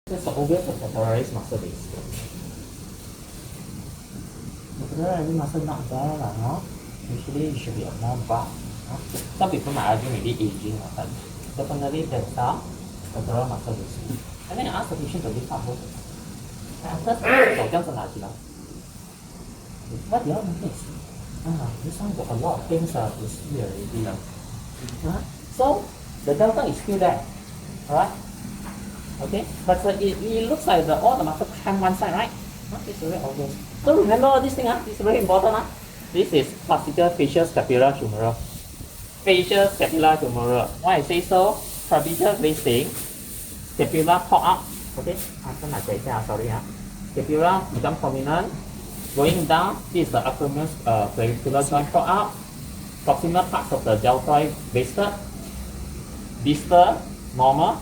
That's the obvious lateralized muscle base. Lateralized muscle not there, no? Usually it should be a more bulk. Some people might argue maybe aging, but definitely there's a lateral muscle base. And then you ask the patient to lift up both. And first, what do you notice? This one got a lot of things to see already. So the delta is still there. Alright? Okay, but it looks like all the muscle climb one side, right? It's very obvious. So remember this thing, it's very important. This is classical facioscapulohumeral. Facioscapulohumeral. Why I say so? Trapezius wasting, scapula pop up. Okay, sorry. Scapula become prominent. Going down, this is the uppermost clavicular joint pop out. Proximal parts of the deltoid wasted. Distal, normal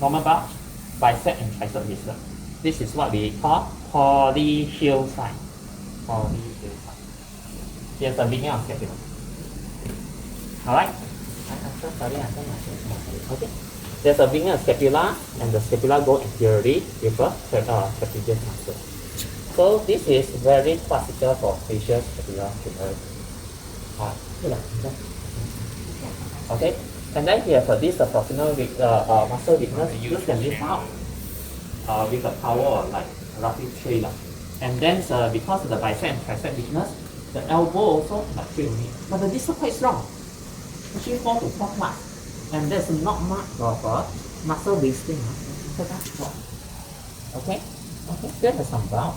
bulge, bicep and tricep distal. This is what we call polyhyoid sign. Here's the beginning of scapula. Alright? Okay. There's a beginning of scapula, and the scapula go anteriorly with a trapezius muscle. So this is very classical for facioscapulohumeral. Okay. And then here for this proximal muscle weakness, you can lift out with a power of like roughly 3. And then because of the bicep and tricep weakness, the elbow also like 3 only. But the distal quite strong. Actually 4 to 4 plus. And there's not much of muscle wasting. Okay? Okay, here has some bulk.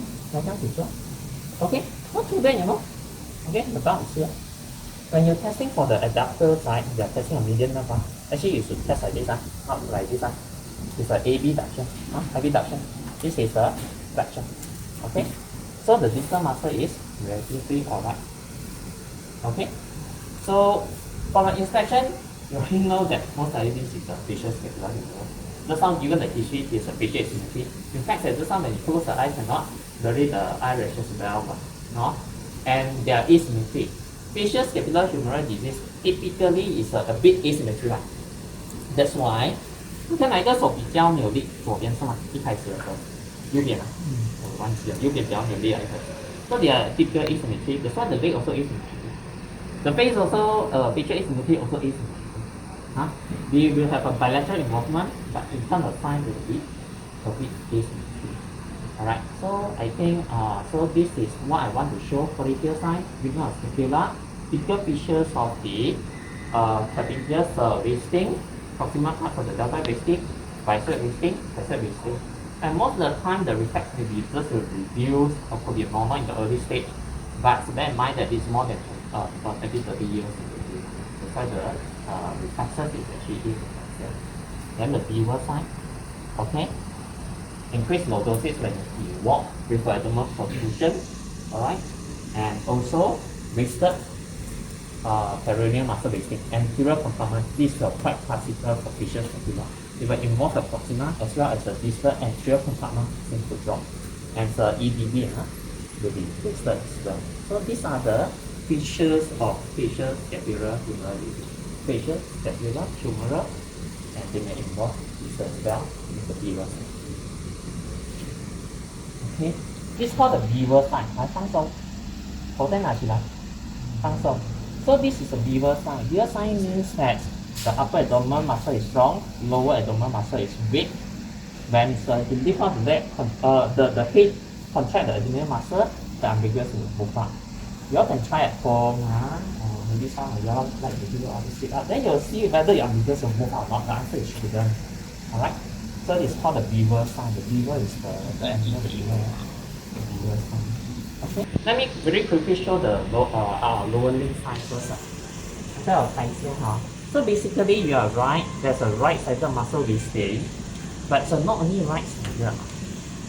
Okay, not too bad, Okay, the bulk is here. When you're testing for the adductor side, you're testing a median nerve. Actually, you should test like this, not like this. It's an AB duction, abduction. This is a flexion. Okay? So the distal muscle is relatively alright. Okay? So for the inspection, you already know that most likely this is a facioscapulohumeral. This one given the history is a facial asymmetry. In fact, this one when you close the eye cannot blurry the eyelashes well. No? And there is asymmetry. Facioscapulohumeral disease typically is a bit asymmetric. That's why 看哪一个手比较扭力？左边是吗？一开始的时候，右边我忘记了，右边比较扭力一开始。So they are typical asymmetry. That's why the leg also asymmetry. The face also, facial asymmetry also asymmetry. We will have a bilateral involvement, but in terms of size, it will be a bit asymmetry. Alright, so I think so this is what I want to show for the field sign, weakness of scapula, typical features of the trapezius wasting, proximal parts of the deltoid wasting, bicep wasting, tricep wasting. And most of the time the reflex may be just reduce or could be normal in the early stage, but bear in mind that it's more than 20-30 years. That's why the reflexes is actually is. Then the beaver sign, okay? Increased lordosis when you walk with abdominal protrusion, alright, and also wasted peroneal muscle wasting, anterior compartment. These are quite classical for facioscapular. It will involve the proximal as well as the distal anterior compartment seem to drop, and the EDB will be wasted as well. So these are the features of facioscapulohumeral disease. Facioscapulohumeral, and they may involve this as well with the beaver sign. Okay, this is called the beaver sign. 来放松，头再拿起来，放松。So this is a beaver sign. Beaver sign means that the upper abdominal muscle is strong, lower abdominal muscle is weak. When you lift up the leg, the head contract the abdominal muscle, the umbilicus will move up. You all can try at home. Maybe some of you all like to do all this sit up. Then you'll see whether your umbilicus will move up or not. The answer is shouldn't. Alright? So it's called the beaver sign. The beaver is the animal that you know. The beaver sign. Okay. Let me very quickly show the lower limb sign first. So basically you are right. There's a right sided muscle wasting, but not only right sided.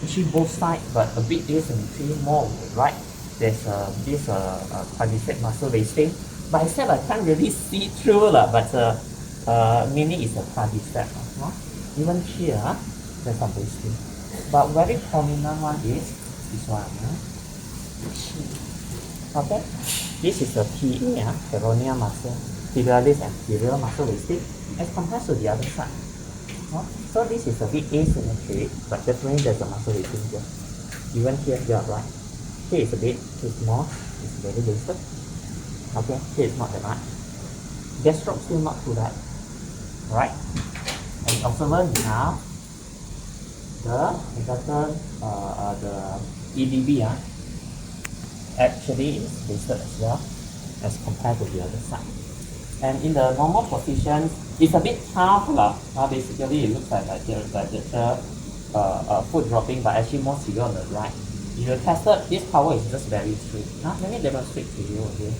Actually both sides, but a bit asymmetry more on the right. There's this quadricep muscle wasting. Bicep I can't really see through but mainly it's a quadricep. Even here, there's some wasting. But very prominent one is this one. Okay? This is the PA, peroneal muscle, tibialis anterior muscle wasting, as compared to the other side. So this is a bit asymmetric, but definitely there's a muscle wasting here. Even here, you are right. Here is a bit too small, it's very wasted. Okay, here is not that much. Gastroc still not too bad. Right? And observe now the EDB actually is wasted as well as compared to the other side. And in the normal position, it's a bit tough. Basically, it looks like the foot dropping, but actually more severe on the right. If you tested, this power is just very straight. Let me demonstrate to you again.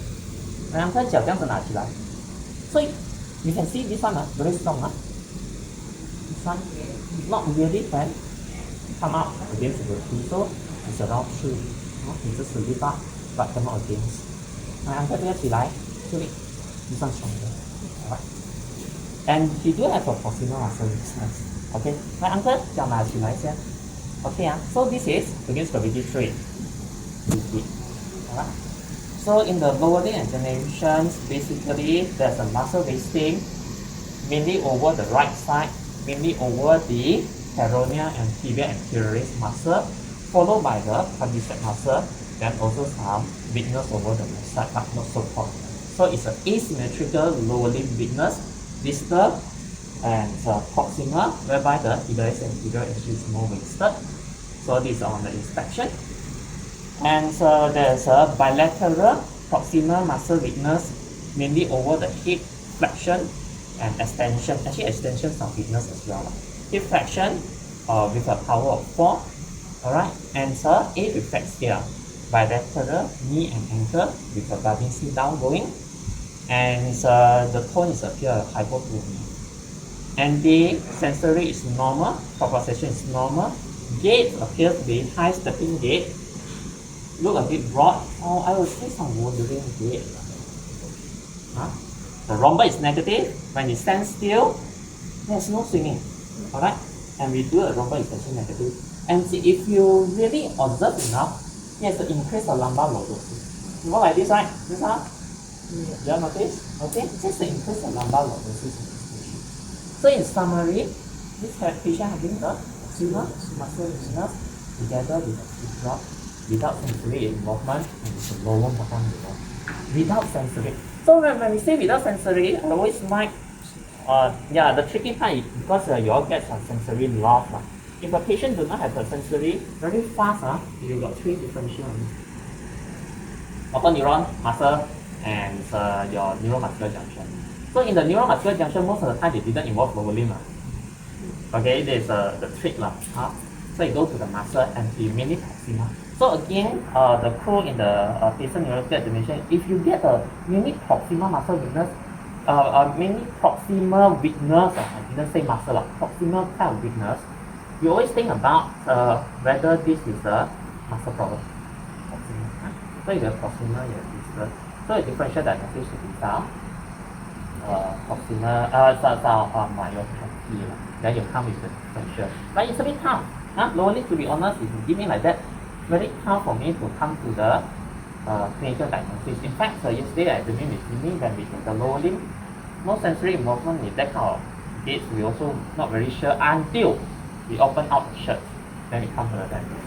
两只脚这样子拿起来，所以 you can see this one very strong. This one not really can come out against the tree, so it's around 3. 你只是力大 but cannot against. 两个这个起来，这里 this one stronger. Alright. And he do have a proximal muscle weakness. Okay. 来 uncle 脚拿起来先。Okay so this is against gravity 3. Alright. So in the lower limb examinations, basically there's a muscle wasting mainly over the right side, mainly over the peroneal and tibia anterioris muscle, followed by the quadricep muscle, then also some weakness over the left side, but not so prominent. So it's an asymmetrical lower limb weakness, distal and proximal, whereby the tibialis and tibia is more wasted. So this is on the inspection. And there's a bilateral proximal muscle weakness, mainly over the hip flexion and extension. Actually, extension is some weakness as well. Hip flexion with a power of 4. Alright, and A reflex here. Bilateral knee and ankle with a guarding C down going. And the tone is appear hypotonia. And the sensory is normal, proprioception is normal. Gait appears to be high stepping gait. Look a bit broad. I will see some wandering gait. The rhomba is negative. When it stands still, there's no swinging. Alright? And we do a rhomba is actually negative. And see, if you really observe enough, it has to increase the lumbar lordosis. You go like this, right? This one? You have noticed? Okay? Just to increase the lumbar lordosis in this patient. So in summary, this patient having the proximal muscle weakness together with a hip drop without sensory involvement, and it's a lower bottom below. Without sensory. So when we say without sensory, I always like, the tricky part is because you all get some sensory loss. If a patient does not have the sensory, very fast, you got 3 differentials. Motor neuron, muscle, and your neuromuscular junction. So in the neuromuscular junction, most of the time they didn't involve lower limb. Okay, there's the trick. So you go to the muscle and the mainly proximal. So again, the clue in the patient neurological examination, if you get a mainly proximal muscle weakness, mainly proximal weakness, I didn't say muscle, proximal kind of weakness, you always think about whether this is a muscle problem. Proximal. So if you have proximal, you have distal. So a differential diagnosis should be found. Proximal, myopathy. Then you come with the differential. But it's a bit tough. Lower limb, to be honest, if you give me like that, very tough for me to come to the clinical diagnosis. In fact, yesterday I examined with Jimmy when we took the lower limb, no sensory involvement with that kind of gaits. We also not very sure until we open out the shirt. Then we come to the diagnosis.